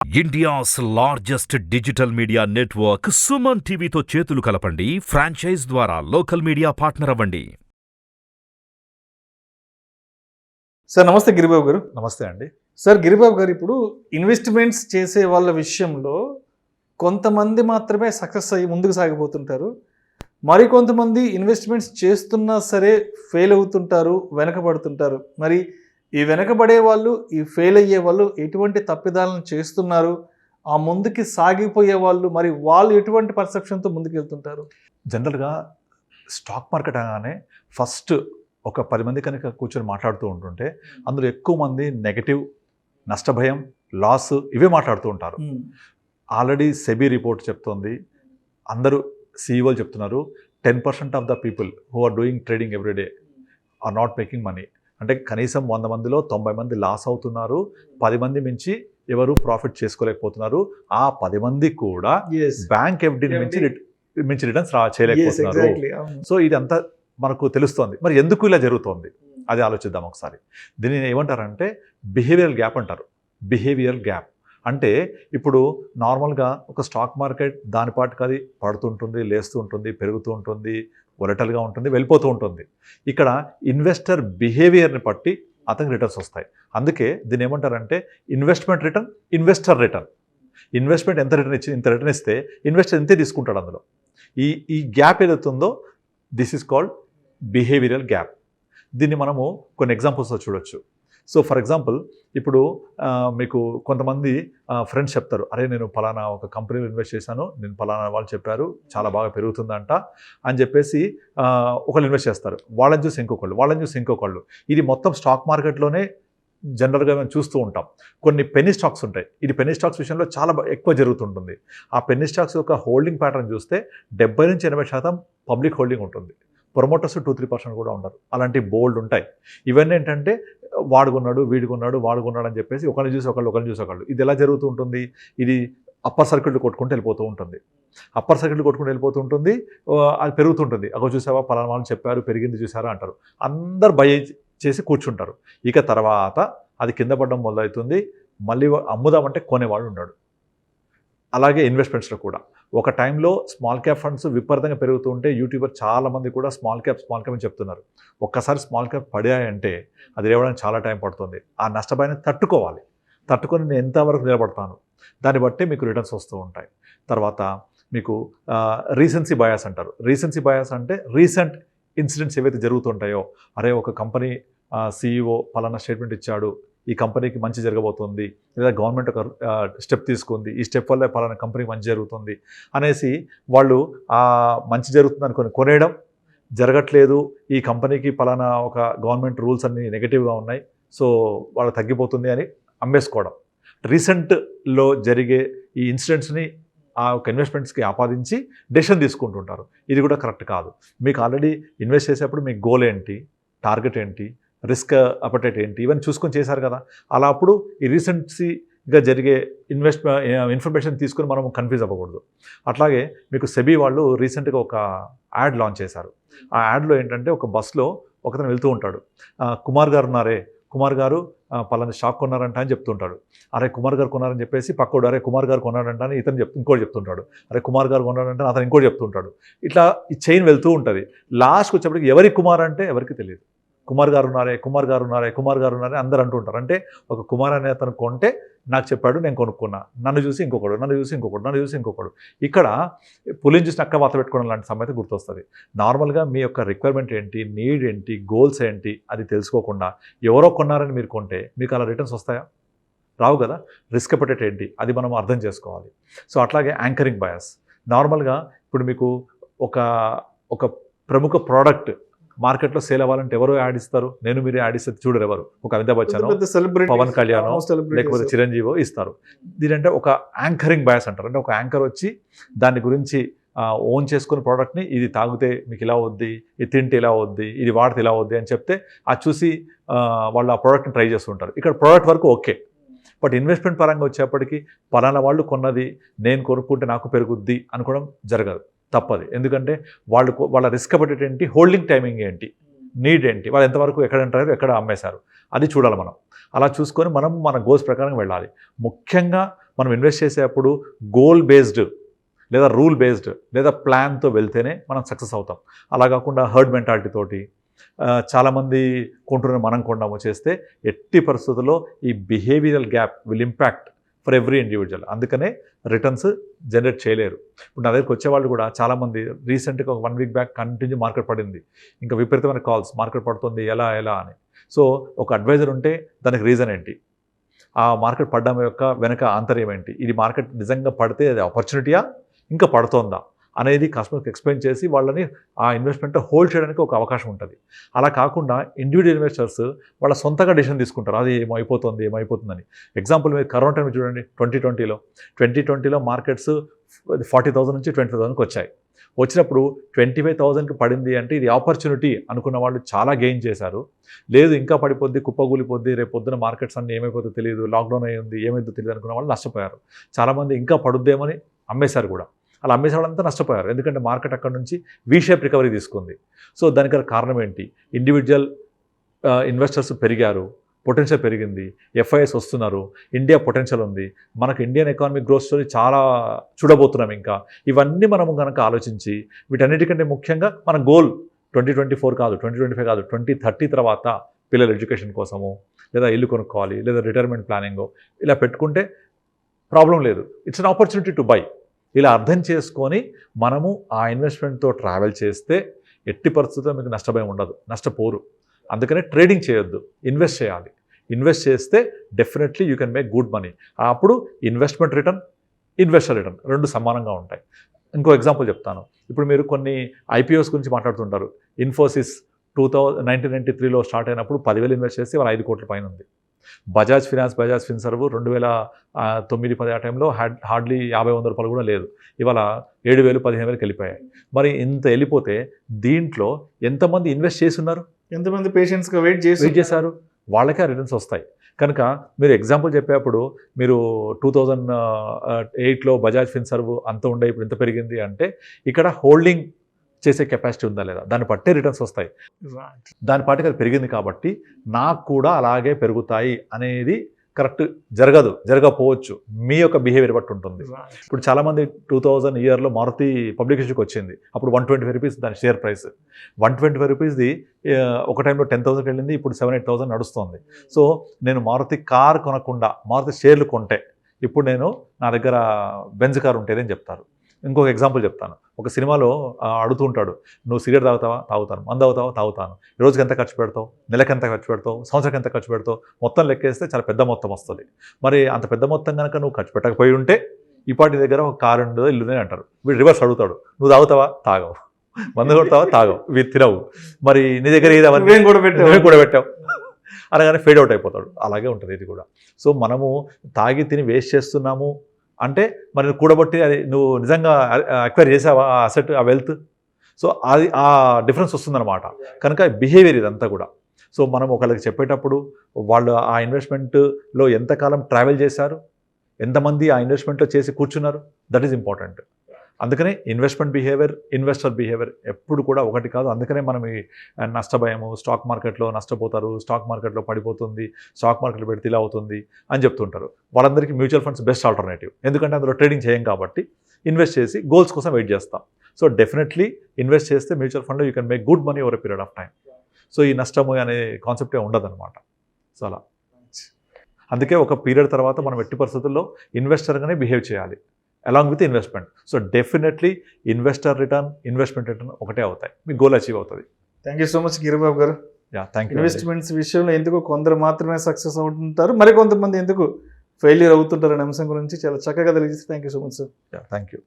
India's largest digital media network Suman టీవీతో చేతులు కలపండి. ఫ్రాంచైజ్ ద్వారా లోకల్ మీడియా పార్ట్నర్ అవ్వండి. సార్ నమస్తే గిరిబాబు గారు. నమస్తే అండి. సార్ గిరిబాబు గారు, ఇప్పుడు ఇన్వెస్ట్మెంట్స్ చేసే వాళ్ళ విషయంలో కొంతమంది మాత్రమే సక్సెస్ అయ్యి ముందుకు సాగిపోతుంటారు. మరికొంతమంది ఇన్వెస్ట్మెంట్స్ చేస్తున్నా సరే ఫెయిల్ అవుతుంటారు, వెనకబడుతుంటారు. మరి ఈ వెనకబడే వాళ్ళు, ఈ ఫెయిల్ అయ్యే వాళ్ళు ఎటువంటి తప్పిదాలను చేస్తున్నారు, ఆ ముందుకి సాగిపోయే వాళ్ళు మరి వాళ్ళు ఎటువంటి పర్సెప్షన్తో ముందుకు వెళ్తుంటారు? జనరల్గా స్టాక్ మార్కెట్ అనగానే ఫస్ట్ ఒక 10 మంది కనుక కూర్చొని మాట్లాడుతూ ఉంటుంటే అందులో ఎక్కువ మంది నెగటివ్, నష్టభయం, లాస్ ఇవే మాట్లాడుతూ ఉంటారు. ఆల్రెడీ సెబీ రిపోర్ట్ చెప్తోంది, అందరూ సీఈఓలు చెప్తున్నారు, 10% of the people who are doing trading everyday are not making money. అంటే కనీసం 100 మందిలో 90 మంది లాస్ అవుతున్నారు, 10 మంది మించి ఎవరు ప్రాఫిట్ చేసుకోలేకపోతున్నారు. ఆ 10 మంది కూడా బ్యాంక్ ఎఫ్డీని మించి రిటర్న్స్ చేయలేకపోతున్నారు. సో ఇదంతా మనకు తెలుస్తోంది. మరి ఎందుకు ఇలా జరుగుతోంది అది ఆలోచిద్దాం ఒకసారి. దీనిని ఏమంటారంటే బిహేవియరల్ గ్యాప్ అంటారు. బిహేవియరల్ గ్యాప్ అంటే ఇప్పుడు నార్మల్గా ఒక స్టాక్ మార్కెట్ దాని పాటుకు అది పడుతుంటుంది, లేస్తూ ఉంటుంది, పెరుగుతూ ఉంటుంది, వొలటల్గా ఉంటుంది, వెళ్ళిపోతూ ఉంటుంది. ఇక్కడ ఇన్వెస్టర్ బిహేవియర్ని బట్టి అతనికి రిటర్న్స్ వస్తాయి. అందుకే దీన్ని ఏమంటారంటే investment return, investor return. Investment ఎంత రిటర్న్ ఇచ్చి ఇంత రిటర్న్ ఇస్తే ఇన్వెస్టర్ ఇంతే తీసుకుంటాడు. అందులో ఈ గ్యాప్ ఏదైతుందో this is called behavioural gap. దీన్ని మనము కొన్ని ఎగ్జాంపుల్స్లో చూడొచ్చు. సో ఫర్ ఎగ్జాంపుల్ ఇప్పుడు మీకు కొంతమంది ఫ్రెండ్స్ చెప్తారు, అరే నేను పలానా ఒక కంపెనీలో ఇన్వెస్ట్ చేశాను, నేను పలానా వాళ్ళు చెప్పారు చాలా బాగా పెరుగుతుందంట అని చెప్పేసి ఒకళ్ళు ఇన్వెస్ట్ చేస్తారు. వాళ్ళని చూసి ఇంకొకళ్ళు, వాళ్ళని చూసి ఇంకొకళ్ళు. ఇది మొత్తం స్టాక్ మార్కెట్లోనే జనరల్గా మేము చూస్తూ ఉంటాం. కొన్ని పెన్నీ స్టాక్స్ ఉంటాయి. ఇది పెన్నీ స్టాక్స్ విషయంలో చాలా ఎక్కువ జరుగుతుంటుంది. ఆ పెన్నీ స్టాక్స్ యొక్క హోల్డింగ్ ప్యాటర్న్ చూస్తే 70-80% పబ్లిక్ హోల్డింగ్ ఉంటుంది. ప్రొమోటర్స్ 2-3% కూడా ఉండరు. అలాంటి బోల్డ్ ఉంటాయి. ఇవన్నీ ఏంటంటే వాడుకున్నాడు, వీడుకున్నాడు, వాడుకున్నాడు అని చెప్పేసి ఒకరిని చూసి ఒకళ్ళు, ఒకరిని చూసి ఒకళ్ళు. ఇది ఎలా జరుగుతూ ఉంటుంది? ఇది అప్పర్ సర్కిల్ కొట్టుకుంటూ వెళ్ళిపోతూ ఉంటుంది. అప్పర్ సర్కిల్ కొట్టుకుంటూ వెళ్ళిపోతూ ఉంటుంది, అది పెరుగుతుంటుంది. అగో చూసావా పలానా వాళ్ళు చెప్పారు, పెరిగింది చూసారా అంటారు. అందరు బై చేసి కూర్చుంటారు. ఇక తర్వాత అది కింద పడడం మొదలవుతుంది. మళ్ళీ అమ్ముదామంటే కొనేవాడు ఉన్నాడు. అలాగే ఇన్వెస్ట్మెంట్స్లో కూడా ఒక టైంలో స్మాల్ క్యాప్ ఫండ్స్ విపరీతంగా పెరుగుతూ ఉంటే యూట్యూబర్ చాలామంది కూడా స్మాల్ క్యాప్ అని చెప్తున్నారు. ఒక్కసారి స్మాల్ క్యాప్ పడాయంటే అది లేవడానికి చాలా టైం పడుతుంది. ఆ నష్టభయాన్ని తట్టుకొని నేను ఎంతవరకు నిలబడతాను దాన్ని బట్టి మీకు రిటర్న్స్ వస్తూ ఉంటాయి. తర్వాత మీకు రీసెన్సీ బయాస్ అంటారు. రీసెన్సీ బయాస్ అంటే రీసెంట్ ఇన్సిడెంట్స్ ఏవైతే జరుగుతుంటాయో, అరే ఒక కంపెనీ సీఈఓ పలానా స్టేట్మెంట్ ఇచ్చాడు, ఈ కంపెనీకి మంచి జరగబోతుంది, లేదా గవర్నమెంట్ ఒక స్టెప్ తీసుకుంది, ఈ స్టెప్ వల్ల పలానా కంపెనీకి మంచి జరుగుతుంది అనేసి వాళ్ళు మంచి జరుగుతుంది అనుకొని కొనేయడం, జరగట్లేదు ఈ కంపెనీకి పలానా ఒక గవర్నమెంట్ రూల్స్ అన్నీ నెగిటివ్గా ఉన్నాయి సో వాళ్ళు తగ్గిపోతుంది అని అమ్మేసుకోవడం. రీసెంట్లో జరిగే ఈ ఇన్సిడెంట్స్ని ఆ ఒక ఇన్వెస్ట్మెంట్స్కి ఆపాదించి డెసిషన్ తీసుకుంటుంటారు. ఇది కూడా కరెక్ట్ కాదు. మీకు ఆల్రెడీ ఇన్వెస్ట్ చేసేప్పుడు మీ గోల్ ఏంటి, టార్గెట్ ఏంటి, రిస్క్ అపటైట్ ఏంటి, ఇవన్నీ చూసుకొని చేశారు కదా. అలా అప్పుడు ఈ రీసెంట్గా జరిగే ఇన్ఫర్మేషన్ తీసుకొని మనం కన్ఫ్యూజ్ అవ్వకూడదు. అట్లాగే మీకు సెబీ వాళ్ళు రీసెంట్గా ఒక యాడ్ లాంచ్ చేశారు. ఆ యాడ్లో ఏంటంటే ఒక బస్లో ఒకతను వెళ్తూ ఉంటాడు, కుమార్ గారు ఉన్నారే, కుమార్ గారు పలానా స్టాక్ కొన్నారంట అని చెప్తుంటాడు. అరే కుమార్ గారు కొన్నారని చెప్పేసి పక్కోడు అరే కుమార్ గారు కొన్నాడంట అని ఇతను ఇంకోటి చెప్తుంటాడు. అరే కుమార్ గారు కొన్నాడంటే అతను ఇంకోటి చెప్తుంటాడు. ఇట్లా ఈ చైన్ వెళ్తూ ఉంటుంది. లాస్ట్కి వచ్చేప్పటికి ఎవరికి కుమార్ అంటే ఎవరికి తెలియదు. కుమార్ గారు ఉన్నారే, కుమార్ గారు ఉన్నారే, కుమార్ గారు ఉన్నారే అందరూ అంటుంటారు. అంటే ఒక కుమార్ అనే అతను కొంటే నాకు చెప్పాడు, నేను కొనుక్కున్నా, నన్ను చూసి ఇంకొకడు, నన్ను చూసి ఇంకొకడు, నన్ను చూసి ఇంకొకడు. ఇక్కడ పులిని చూసి నక్క వాత పెట్టుకోవడం లాంటి సమయత గుర్తొస్తుంది. నార్మల్గా మీ యొక్క రిక్వైర్మెంట్ ఏంటి, నీడ్ ఏంటి, గోల్స్ ఏంటి అది తెలుసుకోకుండా ఎవరో కొన్నారని మీరు కొంటే మీకు అలా రిటర్న్స్ వస్తాయా? రావు కదా. రిస్క్ అపటైట్ ఏంటి అది మనం అర్థం చేసుకోవాలి. సో అట్లాగే యాంకరింగ్ బయాస్. నార్మల్గా ఇప్పుడు మీకు ఒక ప్రముఖ ప్రోడక్ట్ మార్కెట్లో సేల్ అవ్వాలంటే ఎవరు యాడ్ ఇస్తారు? నేను మీరు యాడ్ ఇస్తే చూడరు ఎవరు. ఒక అమితాబ్ బచ్చన్, పవన్ కళ్యాణ్, లేకపోతే చిరంజీవో ఇస్తారు. దీనంటే ఒక యాంకరింగ్ బయాస్ అంటారు. అంటే ఒక యాంకర్ వచ్చి దాని గురించి ఓన్ చేసుకున్న ప్రోడక్ట్ని ఇది తాగితే మీకు ఇలా వద్ది, ఇది తింటే ఇలా వద్ది, ఇది వాడితే ఇలా వద్ది అని చెప్తే అది చూసి వాళ్ళు ఆ ప్రోడక్ట్ని ట్రై చేస్తుంటారు. ఇక్కడ ప్రోడక్ట్ వరకు ఓకే, బట్ ఇన్వెస్ట్మెంట్ పరంగా వచ్చేప్పటికి పలానా వాళ్ళు కొన్నది నేను కొనుక్కుంటే నాకు పెరుగుద్ది అనుకోవడం జరగదు, తప్పది. ఎందుకంటే వాళ్ళ రిస్క్ అపటైట్ ఏంటి, హోల్డింగ్ టైమింగ్ ఏంటి, నీడ్ ఏంటి, వాళ్ళు ఎంతవరకు ఎక్కడ ఎంటర్ ఎక్కడ అమ్మేశారు, అది చూడాలి మనం. అలా చూసుకొని మనం మన గోల్స్ ప్రకారం వెళ్ళాలి. ముఖ్యంగా మనం ఇన్వెస్ట్ చేసేటప్పుడు గోల్ బేస్డ్ లేదా రూల్ బేస్డ్ లేదా ప్లాన్తో వెళ్తేనే మనం సక్సెస్ అవుతాం. అలా కాకుండా హర్డ్ మెంటాలిటీ తోటి చాలామంది కొంటున్న మనం కొండాము చేస్తే ఎట్టి పరిస్థితుల్లో ఈ behavioural gap will impact for every individual. అందుకనే రిటర్న్స్ జనరేట్ చేయలేరు. ఇప్పుడు నా దగ్గరికి వచ్చేవాళ్ళు కూడా చాలామంది రీసెంట్గా ఒక 1 వీక్ బ్యాక్ కంటిన్యూ మార్కెట్ పడింది, ఇంకా విపరీతమైన కాల్స్ మార్కెట్ పడుతుంది ఎలా అని. సో ఒక అడ్వైజర్ ఉంటే దానికి రీజన్ ఏంటి, ఆ మార్కెట్ పడడం యొక్క వెనక ఆంతర్యం ఏంటి, ఇది మార్కెట్ నిజంగా పడితే అది ఆపర్చునిటీయా ఇంకా పడుతోందా అనేది కస్టమర్కి ఎక్స్ప్లెయిన్ చేసి వాళ్ళని ఆ ఇన్వెస్ట్మెంట్ హోల్డ్ చేయడానికి ఒక అవకాశం ఉంటుంది. అలా కాకుండా ఇండివిజువల్ ఇన్వెస్టర్స్ వాళ్ళ సొంతగా డిసిషన్ తీసుకుంటారు, అది ఏమైపోతుందని. ఎగ్జాంపుల్ మీరు కరోనా టైం చూడండి, 2020లో మార్కెట్స్ 40,000 నుంచి 20,000కి వచ్చాయి. వచ్చినప్పుడు 25,000కి పడింది అంటే ఇది ఆపర్చునిటీ అనుకున్న వాళ్ళు చాలా గెయిన్ చేశారు. లేదు ఇంకా పడిపోద్ది, కుప్పగూలిపోద్ది, రేపు పొద్దున మార్కెట్స్ అన్నీ ఏమైపోతుందో తెలియదు, లాక్డౌన్ అయ్యింది ఏమైందో తెలియదు అనుకున్న వాళ్ళు నష్టపోయారు. చాలామంది ఇంకా పడుద్దేమని అమ్మేశారు కూడా. అలా అమ్మేసే వాళ్ళంతా నష్టపోయారు, ఎందుకంటే మార్కెట్ అక్కడ నుంచి వీ షేప్ రికవరీ తీసుకుంది. సో దానికి కారణం ఏంటి, ఇండివిజువల్ ఇన్వెస్టర్స్ పెరిగారు, పొటెన్షియల్ పెరిగింది, ఎఫ్ఐఎస్ వస్తున్నారు, ఇండియా పొటెన్షియల్ ఉంది, మనకు ఇండియన్ ఎకానమిక్ గ్రోత్ స్టోరీ చాలా చూడబోతున్నాం. ఇంకా ఇవన్నీ మనము కనుక ఆలోచించి వీటన్నిటికంటే ముఖ్యంగా మన గోల్ 2024 కాదు, 2025 కాదు, 2030 తర్వాత పిల్లల ఎడ్యుకేషన్ కోసము లేదా ఇల్లు కొనుక్కోవాలి లేదా రిటైర్మెంట్ ప్లానింగ్ ఇలా పెట్టుకుంటే ప్రాబ్లం లేదు. It's an opportunity to buy. ఇలా అర్థం చేసుకొని మనము ఆ ఇన్వెస్ట్మెంట్తో ట్రావెల్ చేస్తే ఎట్టి పరిస్థితుల్లో మీకు నష్టభయం ఉండదు, నష్టపోరు. అందుకనే ట్రేడింగ్ చేయొద్దు, ఇన్వెస్ట్ చేయాలి. ఇన్వెస్ట్ చేస్తే definitely you can make good money. అప్పుడు ఇన్వెస్ట్మెంట్ రిటర్న్, ఇన్వెస్టర్ రిటర్న్ రెండు సమానంగా ఉంటాయి. ఇంకో ఎగ్జాంపుల్ చెప్తాను. ఇప్పుడు మీరు కొన్ని ఐపీఓస్ గురించి మాట్లాడుతుంటారు. ఇన్ఫోసిస్ 1993లో స్టార్ట్ అయినప్పుడు 10,000 ఇన్వెస్ట్ చేసి వాళ్ళ 5 కోట్ల పైన ఉంది. బజాజ్ ఫిన్సర్వ్ 2009-10 ఆ టైంలో హార్డ్లీ 50-100 రూపాయలు కూడా లేదు. ఇవాళ 7,000-15,000కి వెళ్ళిపోయాయి. మరి ఇంత వెళ్ళిపోతే దీంట్లో ఎంతమంది ఇన్వెస్ట్ చేసి ఉన్నారు, ఎంతమంది పేషెంట్స్గా వెయిట్ చేశారు, వాళ్ళకే రిటర్న్స్ వస్తాయి. కనుక మీరు ఎగ్జాంపుల్ చెప్పేటప్పుడు మీరు 2008లో బజాజ్ ఫిన్సర్వ్ అంత ఉండే ఇప్పుడు ఇంత పెరిగింది అంటే ఇక్కడ హోల్డింగ్ చేసే కెపాసిటీ ఉందా లేదా, దాన్ని బట్టే రిటర్న్స్ వస్తాయి. దాని పాటికి అది పెరిగింది కాబట్టి నాకు కూడా అలాగే పెరుగుతాయి అనేది కరెక్ట్ జరగకపోవచ్చు, మీ యొక్క బిహేవియర్ బట్టి ఉంటుంది. ఇప్పుడు చాలామంది 2000 ఇయర్లో మారుతి పబ్లికేషన్కి వచ్చింది, అప్పుడు 125 రూపీస్ దాని షేర్ ప్రైస్. 125 రూపీస్ది ఒక టైంలో 10,000కి వెళ్ళింది, ఇప్పుడు 7-8,000 నడుస్తుంది. సో నేను మారుతి కార్ కొనకుండా మారుతి షేర్లు కొంటే ఇప్పుడు నేను నా దగ్గర బెంజ్ కార్ ఉంటేదని చెప్తారు. ఇంకొక ఎగ్జాంపుల్ చెప్తాను. ఒక సినిమాలో అడుగుతుంటాడు, నువ్వు సిగరెట్ తాగుతావా, తాగుతాను. మందు తాగుతావా, తాగుతాను. రోజుకి ఎంత ఖర్చు పెడతావు, నెలకు ఎంత ఖర్చు పెడతావు, సంవత్సరానికి ఎంత ఖర్చు పెడతావు, మొత్తం లెక్కేస్తే చాలా పెద్ద మొత్తం వస్తుంది. మరి అంత పెద్ద మొత్తం కనుక నువ్వు ఖర్చు పెట్టకపోయి ఉంటే ఈ పాటి దగ్గర ఒక కారు ఉండదో ఇల్లునే అంటారు. వీడు రివర్స్ అడుగుతాడు, నువ్వు తాగుతావా, తాగవు. మందు కొడతావా, తాగవు. వీడు తినవు. మరి నీ దగ్గర ఏదవన్నీ కూడా పెట్టావు అనగానే ఫేడ్ అవుట్ అయిపోతాడు. అలాగే ఉంటుంది ఇది కూడా. సో మనము తాగి తిని వేస్ట్ చేస్తున్నాము అంటే మరి కూడబట్టి అది నువ్వు నిజంగా అక్వైర్ చేసావా ఆ అసెట్, ఆ వెల్త్. సో అది ఆ డిఫరెన్స్ వస్తుందన్నమాట. కనుక బిహేవియర్ ఇదంతా కూడా. సో మనం ఒకళ్ళకి చెప్పేటప్పుడు వాళ్ళు ఆ ఇన్వెస్ట్మెంట్లో ఎంతకాలం ట్రావెల్ చేశారు, ఎంతమంది ఆ ఇన్వెస్ట్మెంట్లో చేసి కూర్చున్నారు, దట్ ఈజ్ ఇంపార్టెంట్. అందుకనే ఇన్వెస్ట్మెంట్ బిహేవియర్, ఇన్వెస్టర్ బిహేవియర్ ఎప్పుడు కూడా ఒకటి కాదు. అందుకనే మనం ఈ నష్టభయము, స్టాక్ మార్కెట్లో నష్టపోతారు, స్టాక్ మార్కెట్లో పడిపోతుంది, స్టాక్ మార్కెట్లో పెడితే ఇలా అవుతుంది అని చెప్తుంటారు. వాళ్ళందరికీ మ్యూచువల్ ఫండ్స్ బెస్ట్ ఆల్టర్నేటివ్. ఎందుకంటే అందులో ట్రేడింగ్ చేయం కాబట్టి ఇన్వెస్ట్ చేసి గోల్స్ కోసం వెయిట్ చేస్తాం. సో డెఫినెట్లీ ఇన్వెస్ట్ చేస్తే మ్యూచువల్ ఫండ్లో you can make good money over a period of time. So ఈ నష్టము అనే కాన్సెప్టే ఉండదన్నమాట. సో అలా అందుకే ఒక పీరియడ్ తర్వాత మనం ఎట్టి పరిస్థితుల్లో ఇన్వెస్టర్గానే బిహేవ్ చేయాలి along with investment. So definitely investor return, investment return ఒకటే అవుతాయి, మీ గోల్ అచీవ్ అవుతుంది. Thank you so much Giribabu garu. Thank you. Investments విషయంలో ఎందుకు కొందరు మాత్రమే సక్సెస్ అవుతుంటారు, మరి కొంతమంది ఎందుకు ఫెయిల్యూర్ అవుతుంటారు అనే అంశం గురించి చాలా చక్కగా తెలియజేసి thank you so much sir. Thank you.